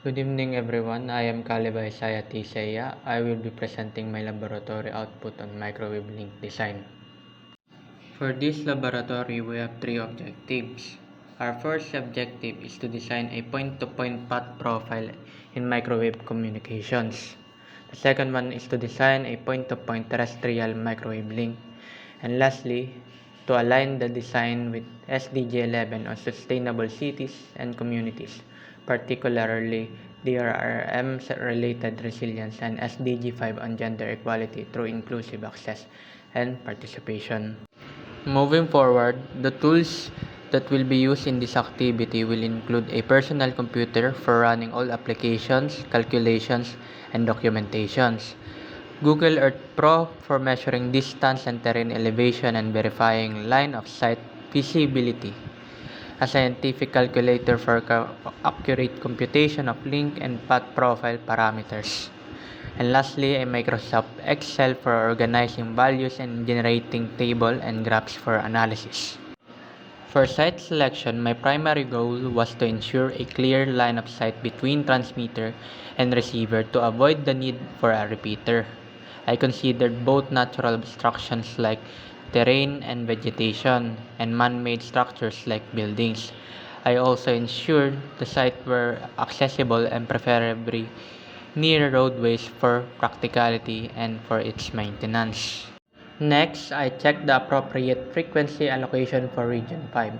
Good evening everyone, I am Kalibay Saya Tisaya. I will be presenting my laboratory output on microwave link design. For this laboratory, we have three objectives. Our first objective is to design a point-to-point path profile in microwave communications. The second one is to design a point-to-point terrestrial microwave link. And lastly, to align the design with SDG 11 on sustainable cities and communities, particularly DRRM-related resilience and SDG 5 on gender equality through inclusive access and participation. Moving forward, the tools that will be used in this activity will include a personal computer for running all applications, calculations, and documentations. Google Earth Pro for measuring distance and terrain elevation and verifying line of sight visibility. A scientific calculator for accurate computation of link and path profile parameters. And lastly, a Microsoft Excel for organizing values and generating table and graphs for analysis. For site selection, my primary goal was to ensure a clear line of sight between transmitter and receiver to avoid the need for a repeater. I considered both natural obstructions like terrain and vegetation, and man-made structures like buildings. I also ensured the site were accessible and preferably near roadways for practicality and for its maintenance. Next, I checked the appropriate frequency allocation for Region 5.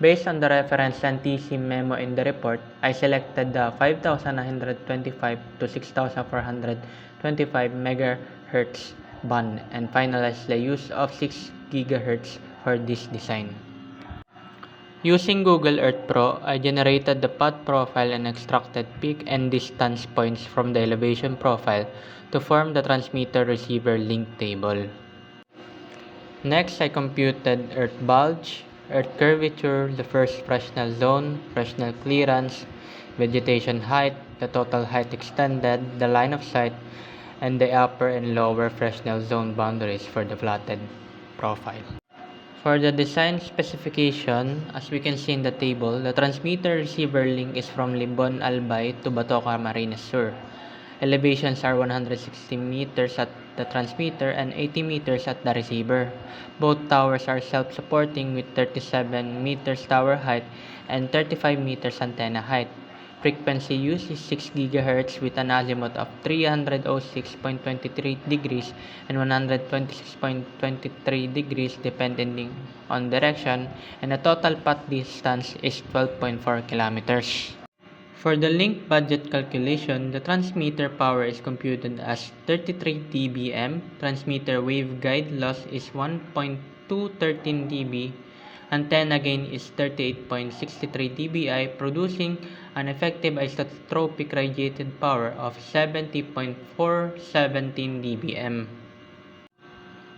Based on the reference and TC memo in the report, I selected the 5,925 to 6,425 MHz band and finalized the use of 6 GHz for this design. Using Google Earth Pro, I generated the path profile and extracted peak and distance points from the elevation profile to form the transmitter-receiver link table. Next, I computed Earth bulge, Earth curvature, the first Fresnel zone, Fresnel clearance, vegetation height, the total height extended, the line of sight, and the upper and lower Fresnel zone boundaries for the plotted profile. For the design specification, as we can see in the table, the transmitter-receiver link is from Libon Albay to Batoca Camarines Sur. Elevations are 160 meters at the transmitter and 80 meters at the receiver. Both towers are self-supporting with 37 meters tower height and 35 meters antenna height. Frequency used is 6 GHz with an azimuth of 306.23 degrees and 126.23 degrees depending on direction, and the total path distance is 12.4 kilometers. For the link budget calculation, the transmitter power is computed as 33 dBm, transmitter waveguide loss is 1.213 dB, antenna gain is 38.63 dBi, producing an effective isotropic radiated power of 70.417 dBm.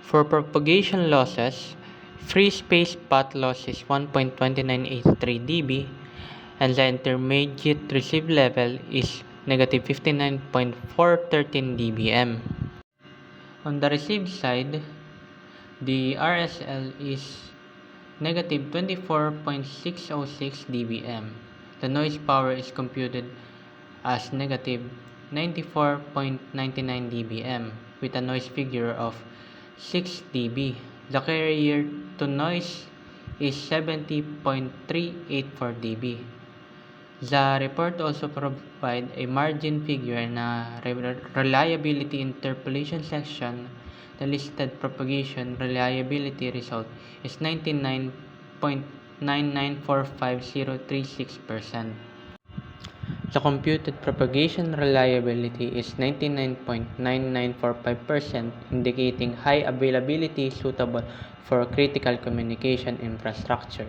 For propagation losses, free space path loss is 1.2983 dB, and the intermediate receive level is negative 59.413 dBm. On the receive side, the RSL is negative 24.606 dBm. The noise power is computed as negative 94.99 dBm with a noise figure of 6 dB. The carrier to noise is 70.384 dB. The report also provides a margin figure and a reliability interpolation section. The listed propagation reliability result is 99.9945036%. The computed propagation reliability is 99.9945%, indicating high availability suitable for critical communication infrastructure.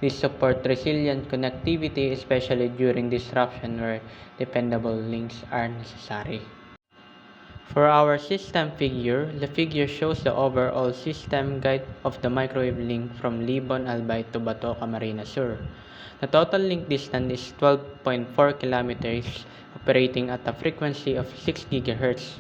This supports resilient connectivity, especially during disruption where dependable links are necessary. For our system figure, the figure shows the overall system guide of the microwave link from Libon Albay to Batoca Camarines Sur. The total link distance is 12.4 kilometers, operating at a frequency of 6 GHz.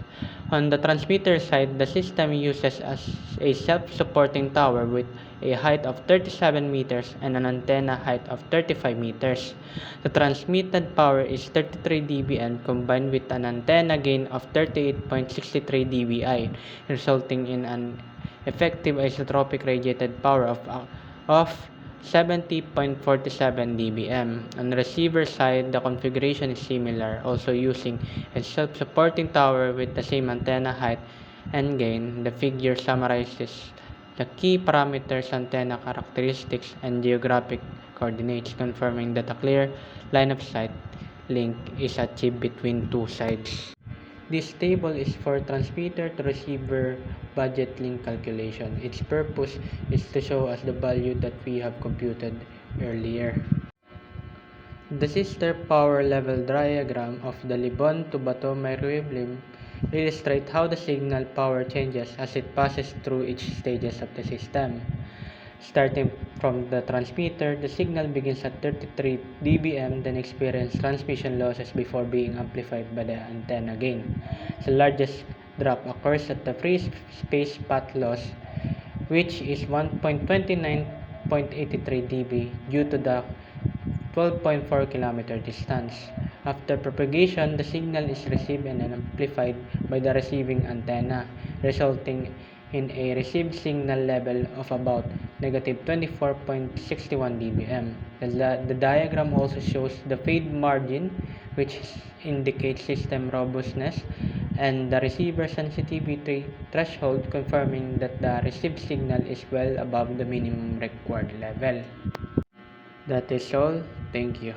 On the transmitter side, the system uses a self-supporting tower with a height of 37 meters and an antenna height of 35 meters. The transmitted power is 33 dBm combined with an antenna gain of 38.63 dBi, resulting in an effective isotropic radiated power of 70.47 dBm. On the receiver side, the configuration is similar, also using a self-supporting tower with the same antenna height and gain. The figure summarizes the key parameters, antenna characteristics, and geographic coordinates, confirming that a clear line of sight link is achieved between two sides. This table is for transmitter to receiver budget link calculation. Its purpose is to show us the value that we have computed earlier. The sister power level diagram of the Lebon to Bato microwave limb illustrates how the signal power changes as it passes through each stages of the system. Starting from the transmitter, the signal begins at 33 dBm, then experiences transmission losses before being amplified by the antenna gain. The largest drop occurs at the free space path loss, which is 1.29.83 dB due to the 12.4 km distance. After propagation, the signal is received and amplified by the receiving antenna, resulting in a received signal level of about negative 24.61 dBm. The diagram also shows the fade margin, which indicates system robustness, and the receiver sensitivity threshold, confirming that the received signal is well above the minimum required level. That is all. Thank you.